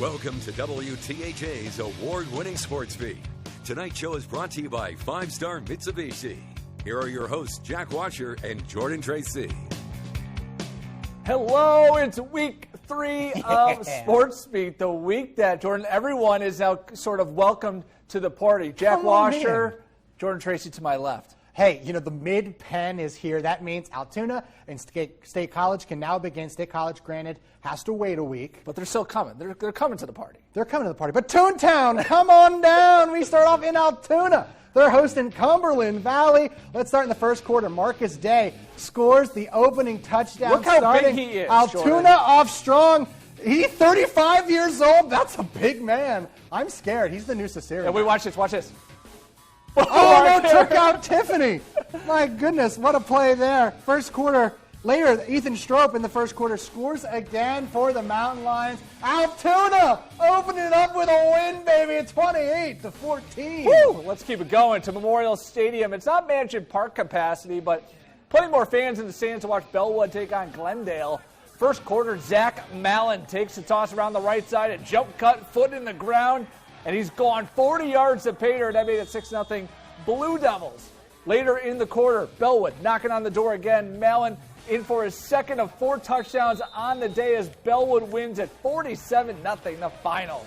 Welcome to WTHA's award-winning Sportsbeat. Tonight's show is brought to you by 5-Star Mitsubishi. Here are your hosts, Jack Washer and Jordan Tracy. Hello, it's week 3 of Sportsbeat, the week that, Jordan, everyone is now sort of welcomed to the party. Jack Washer, Jordan Tracy to my left. Hey, you know, the mid-pen is here. That means Altoona and State College can now begin. State College, granted, has to wait a week. But they're still coming. They're coming to the party. They're coming to the party. But Toontown, come on down. We start off in Altoona. They're hosting Cumberland Valley. Let's start in the first quarter. Marcus Day scores the opening touchdown. Look how big he is, Altoona Jordan. off strong. He's 35 years old. That's a big man. I'm scared. He's the new Cicero. And we watch this. Watch this. Oh, no, took out Tiffany. My goodness, what a play there. First quarter, later, Ethan Strope in the first quarter scores again for the Mountain Lions. Altoona opening it up with a win, baby, 28-14. Woo! Let's keep it going to Memorial Stadium. It's not Mansion Park capacity, but plenty more fans in the stands to watch Bellwood take on Glendale. First quarter, Zach Mallon takes the toss around the right side, a jump cut, foot in the ground, and he's gone 40 yards to Pater. That made it 6-0 Blue Devils. Later in the quarter, Bellwood knocking on the door again. Mallon in for his second of 4 touchdowns on the day as Bellwood wins at 47-0 the final.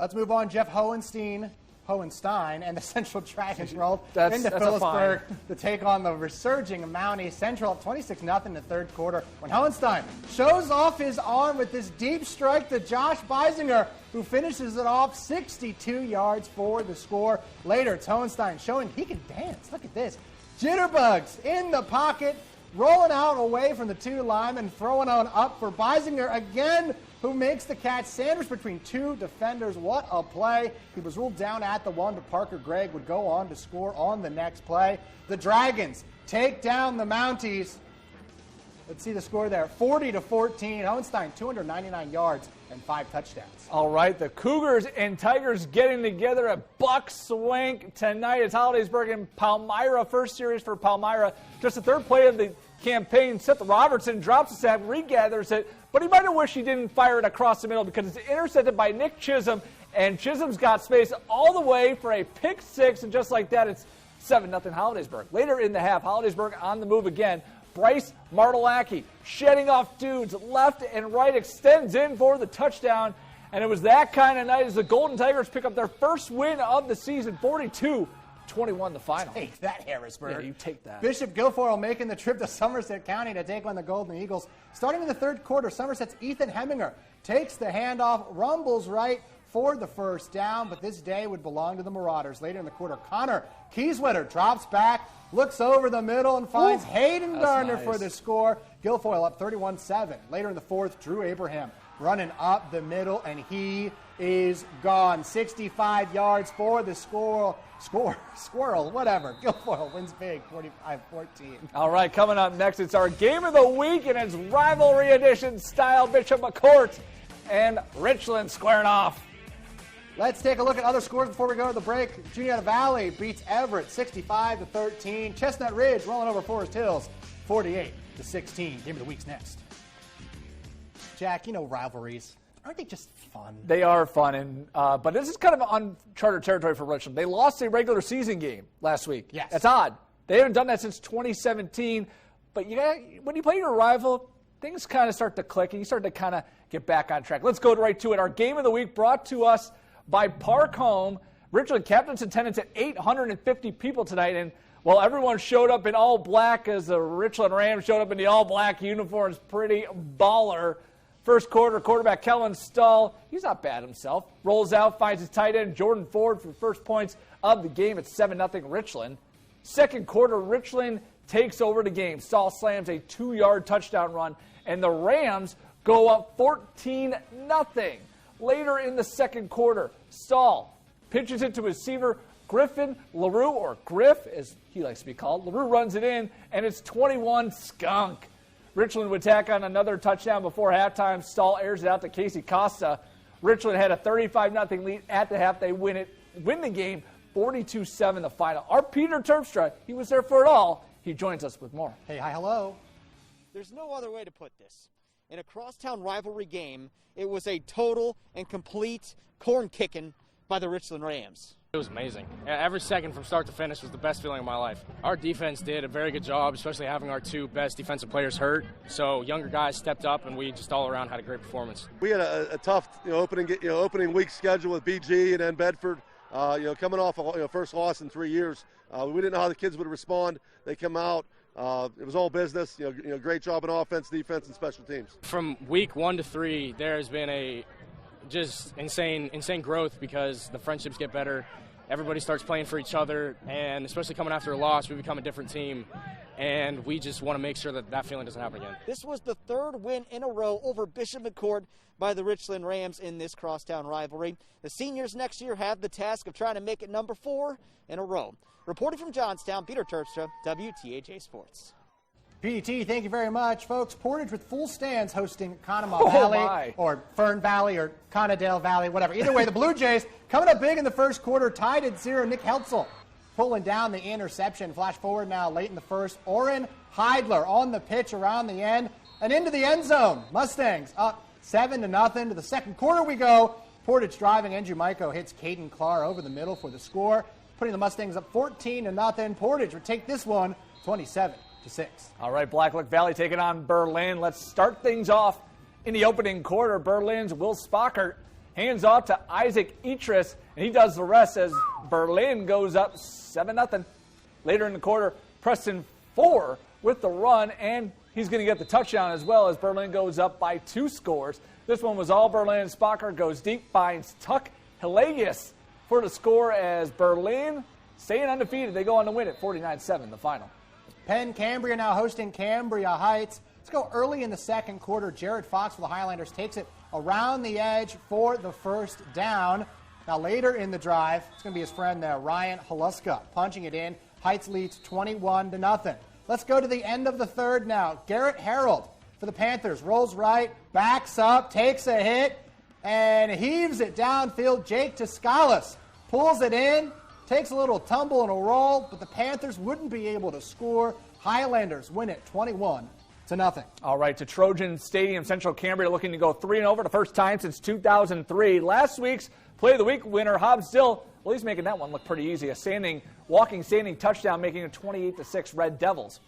Let's move on. Jeff Hohenstein and the Central Dragons rolled into that's Phillipsburg to take on the resurging Mountie Central at 26-0 in the third quarter when Hohenstein shows off his arm with this deep strike to Josh Beisinger, who finishes it off 62 yards for the score. Later, it's Hohenstein showing he can dance. Look at this. Jitterbugs in the pocket, rolling out away from the 2 linemen, throwing on up for Beisinger again, who makes the catch sandwiched between 2 defenders. What a play. He was ruled down at the 1, but Parker Gregg would go on to score on the next play. The Dragons take down the Mounties. Let's see the score there. 40-14. Hohenstein, 299 yards and 5 touchdowns. All right, the Cougars and Tigers getting together at Buck Swank tonight. It's Hollidaysburg and Palmyra. First series for Palmyra. Just the third play of the campaign. Seth Robertson drops the sack, regathers it, but he might have wished he didn't fire it across the middle because it's intercepted by Nick Chisholm, and Chisholm's got space all the way for a pick 6, and just like that, it's 7-0 Hollidaysburg. Later in the half, Hollidaysburg on the move again. Bryce Martelacki shedding off dudes left and right, extends in for the touchdown, and it was that kind of night as the Golden Tigers pick up their first win of the season, 42-21 the final. Take that, Harrisburg. Yeah, you take that. Bishop Guilfoyle making the trip to Somerset County to take on the Golden Eagles. Starting in the third quarter, Somerset's Ethan Heminger takes the handoff, rumbles right for the first down, but this day would belong to the Marauders. Later in the quarter, Connor Kieswetter drops back, looks over the middle, and finds Hayden Gardner for the score. Guilfoyle up 31-7. Later in the fourth, Drew Abraham running up the middle, and he is gone. 65 yards for the squirrel, whatever. Guilfoyle wins big, 45-14. All right, coming up next, it's our game of the week, and it's rivalry edition style. Bishop McCourt and Richland squaring off. Let's take a look at other scores before we go to the break. Juniata Valley beats Everett 65-13. Chestnut Ridge rolling over Forest Hills 48-16. Game of the week's next. Jack, you know rivalries. Aren't they just fun? They are fun, and but this is kind of uncharted territory for Richland. They lost a regular season game last week. Yes. That's odd. They haven't done that since 2017. But when you play your rival, things kind of start to click, and you start to kind of get back on track. Let's go right to it. Our game of the week brought to us by Park Home. Richland kept its attendance at 850 people tonight, and well, everyone showed up in all black as the Richland Rams showed up in the all black uniforms. Pretty baller. First quarter, quarterback Kellen Stahl, he's not bad himself, rolls out, finds his tight end Jordan Ford for the first points of the game at 7-0 Richland. Second quarter, Richland takes over the game. Stahl slams a 2-yard touchdown run, and the Rams go up 14-0. Later in the second quarter, Stahl pitches it to receiver Griffin LaRue, or Griff as he likes to be called. LaRue runs it in, and it's 21 skunk. Richland would tack on another touchdown before halftime. Stahl airs it out to Casey Costa. Richland had a 35-0 lead at the half. They win the game 42-7 the final. Our Peter Terpstra, he was there for it all. He joins us with more. Hey, hi, hello. There's no other way to put this. in a crosstown rivalry game, it was a total and complete corn kicking by the Richland Rams. It was amazing. Every second from start to finish was the best feeling of my life. Our defense did a very good job, especially having our two best defensive players hurt. So younger guys stepped up, and we just all around had a great performance. We had a tough opening week schedule with BG and then Bedford. Coming off first loss in 3 years, we didn't know how the kids would respond. They come out. It was all business. Great job in offense, defense, and special teams. From week 1 to 3, there has been a just insane growth because the friendships get better. Everybody starts playing for each other, and especially coming after a loss, we become a different team, and we just want to make sure that feeling doesn't happen again. This was the third win in a row over Bishop McCord by the Richland Rams in this crosstown rivalry. The seniors next year have the task of trying to make it number 4 in a row. Reporting from Johnstown, Peter Terpstra, WTAJ Sports. PT, thank you very much, folks. Portage with full stands hosting Conemaugh Valley or Fern Valley or Conadale Valley, whatever. Either way, the Blue Jays coming up big in the first quarter, tied at 0. Nick Heltzel pulling down the interception. Flash forward now late in the first. Orrin Heidler on the pitch around the end and into the end zone. Mustangs up 7-0 to the second quarter we go. Portage driving. Andrew Michael hits Caden Clark over the middle for the score, putting the Mustangs up 14-0. Portage would take this one 27-6. All right, Blacklick Valley taking on Berlin. Let's start things off in the opening quarter. Berlin's Will Spockert hands off to Isaac Etris, and he does the rest as Berlin goes up 7-0. Later in the quarter, Preston 4 with the run, and he's going to get the touchdown as well as Berlin goes up by 2 scores. This one was all Berlin. Spockert goes deep, finds Tuck Hilagius for the score as Berlin, staying undefeated, they go on to win it 49-7, the final. Penn Cambria now hosting Cambria Heights. Let's go early in the second quarter. Jared Fox for the Highlanders takes it around the edge for the first down. Now later in the drive, it's going to be his friend there, Ryan Haluska, punching it in. Heights leads 21-0. Let's go to the end of the third now. Garrett Harold for the Panthers rolls right, backs up, takes a hit, and heaves it downfield. Jake Toscalis pulls it in. Takes a little tumble and a roll, but the Panthers wouldn't be able to score. Highlanders win it 21-0. All right, to Trojan Stadium, Central Cambria looking to go 3-0 for the first time since 2003. Last week's Play of the Week winner, Hobbs Dill, well, he's making that one look pretty easy. A walking touchdown, making it 28-6 Red Devils.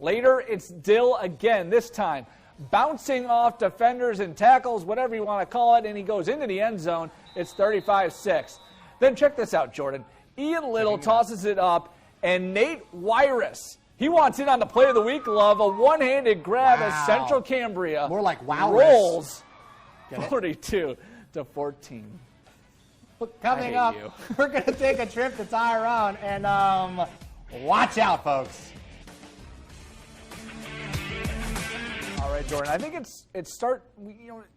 Later, it's Dill again, this time bouncing off defenders and tackles, whatever you want to call it, and he goes into the end zone. It's 35-6. Then check this out, Jordan. Ian Little tosses it up, and Nate Wyrus, he wants in on the Play of the Week glove, a one-handed grab as Central Cambria more like rolls 42-14. Coming up, we're going to take a trip to Tyrone, and watch out, folks. All right, Jordan. I think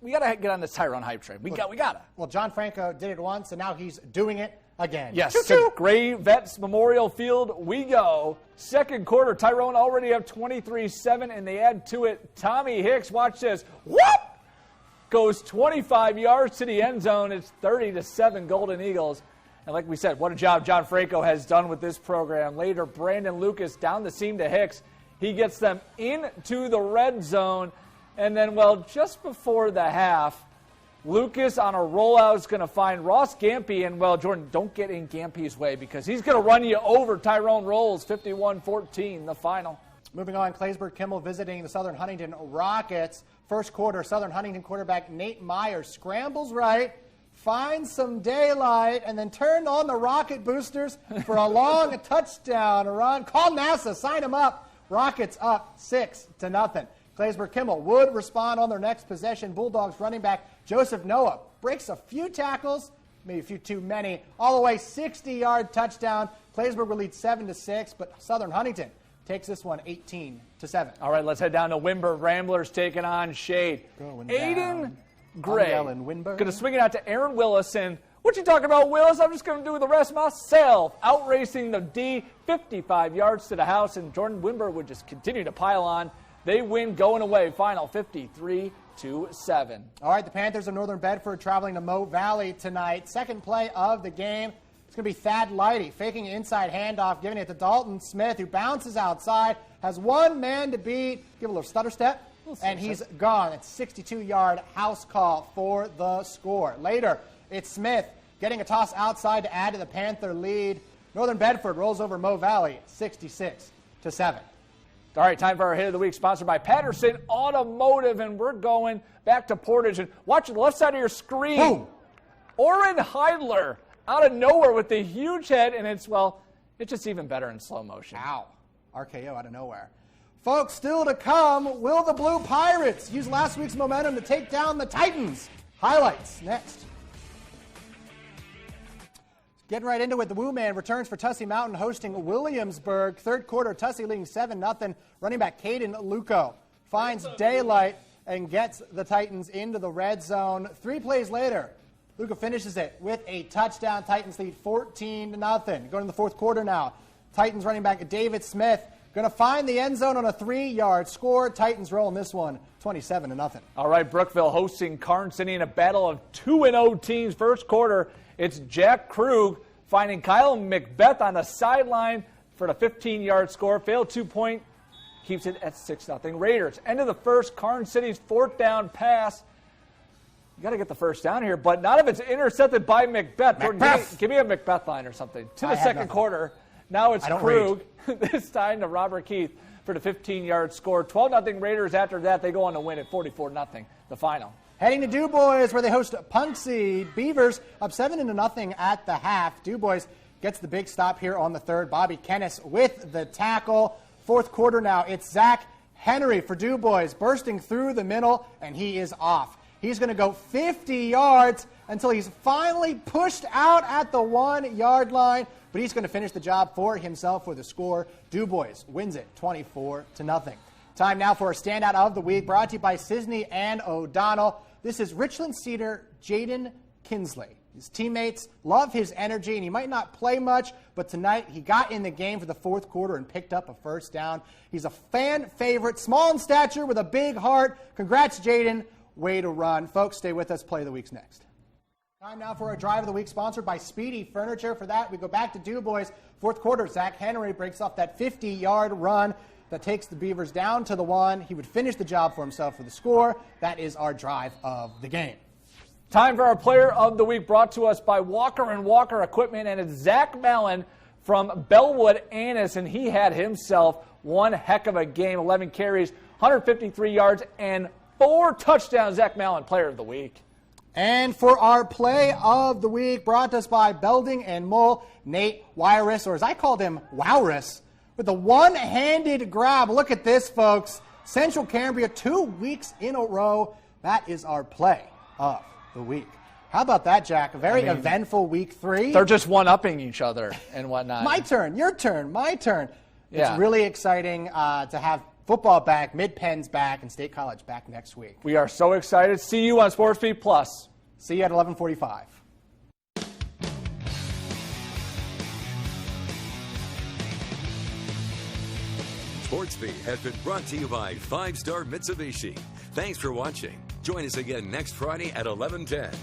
we got to get on this Tyrone hype train. We got to. Well, John Franco did it once, and now he's doing it again. Yes, to Gray Vets Memorial Field we go. Second quarter, Tyrone already up 23-7, and they add to it Tommy Hicks. Watch this. Whoop! Goes 25 yards to the end zone. It's 30-7 Golden Eagles. And like we said, what a job John Franco has done with this program. Later, Brandon Lucas down the seam to Hicks. He gets them into the red zone. And then, just before the half, Lucas on a rollout is going to find Ross Gampy. And, Jordan, don't get in Gampy's way because he's going to run you over. Tyrone rolls 51-14, the final. Moving on, Claysburg Kimmel visiting the Southern Huntington Rockets. First quarter, Southern Huntington quarterback Nate Meyer scrambles right, finds some daylight, and then turned on the rocket boosters for a long touchdown run. Call NASA, sign him up. Rockets up 6-0. Claysburg Kimmel would respond on their next possession. Bulldogs running back Joseph Noah breaks a few tackles, maybe a few too many, all the way 60-yard touchdown. Claysburg will lead 7-6, but Southern Huntington takes this one 18-7. All right, let's head down to Wimber. Ramblers taking on Shade. Aiden Gray going to swing it out to Aaron Willis. And what you talking about, Willis? I'm just going to do the rest myself. Outracing the D, 55 yards to the house, and Jordan Wimber would just continue to pile on. They win going away, final 53-7. All right, the Panthers of Northern Bedford traveling to Moe Valley tonight. Second play of the game. It's going to be Thad Lighty faking an inside handoff, giving it to Dalton Smith, who bounces outside, has one man to beat. Give a little stutter step, and he's gone. It's 62-yard house call for the score. Later, it's Smith getting a toss outside to add to the Panther lead. Northern Bedford rolls over Mo Valley 66-7. All right, time for our hit of the week, sponsored by Patterson Automotive, and we're going back to Portage. And watch the left side of your screen. Boom. Oren Heidler out of nowhere with the huge head, and it's just even better in slow motion. Ow. RKO out of nowhere. Folks, still to come, will the Blue Pirates use last week's momentum to take down the Titans? Highlights next. Getting right into it, the Woo Man returns for Tussey Mountain hosting Williamsburg. Third quarter, Tussey leading 7-0. Running back Caden Luco finds daylight and gets the Titans into the red zone. 3 plays later, Luco finishes it with a touchdown. Titans lead 14-0. Going to the fourth quarter now. Titans running back David Smith going to find the end zone on a 3-yard score. Titans rolling this one 27-0. All right, Brookville hosting Carn City in a battle of 2-0 teams. First quarter, it's Jack Krug finding Kyle McBeth on the sideline for the 15-yard score. Failed 2-point, keeps it at 6-0 Raiders. End of the first, Carn City's fourth down pass. You got to get the first down here, but not if it's intercepted by McBeth. Give me a McBeth line or something. To the second quarter, now it's Krug. This time to Robert Keith for the 15-yard score. 12-0 Raiders. After that, they go on to win at 44-0, the final. Heading to Du Bois, where they host Punxsutawney. Beavers up 7-0 at the half. Du Bois gets the big stop here on the third. Bobby Kennis with the tackle. Fourth quarter now, it's Zach Henry for Du Bois, bursting through the middle, and he is off. He's going to go 50 yards until he's finally pushed out at the 1-yard line, but he's going to finish the job for himself for the score. Du Bois wins it 24-0. Time now for a standout of the week, brought to you by Sisney and O'Donnell. This is Richland Cedar Jaden Kinsley. His teammates love his energy, and he might not play much, but tonight he got in the game for the fourth quarter and picked up a first down. He's a fan favorite, small in stature with a big heart. Congrats, Jaden. Way to run. Folks, stay with us. Play of the Week's next. Time now for our Drive of the Week, sponsored by Speedy Furniture. For that, we go back to Du Bois. Fourth quarter, Zach Henry breaks off that 50-yard run that takes the Beavers down to the 1. He would finish the job for himself for the score. That is our drive of the game. Time for our Player of the Week, brought to us by Walker & Walker Equipment, and it's Zach Mellon from Bellwood Annis, and he had himself one heck of a game. 11 carries, 153 yards, and 4 touchdowns. Zach Mellon, Player of the Week. And for our Play of the Week, brought to us by Belding and Mull, Nate Wyrus, or as I called him, Wowrus, with a one-handed grab. Look at this, folks. Central Cambria, 2 weeks in a row. That is our Play of the Week. How about that, Jack? A very eventful week 3. They're just one-upping each other and whatnot. My turn, your turn, my turn. Yeah. It's really exciting to have football back, Mid-Penn's back, and State College back next week. We are so excited. See you on Sportsbeat Plus. See you at 11:45. Sportsbeat has been brought to you by 5-Star Mitsubishi. Thanks for watching. Join us again next Friday at 11:10.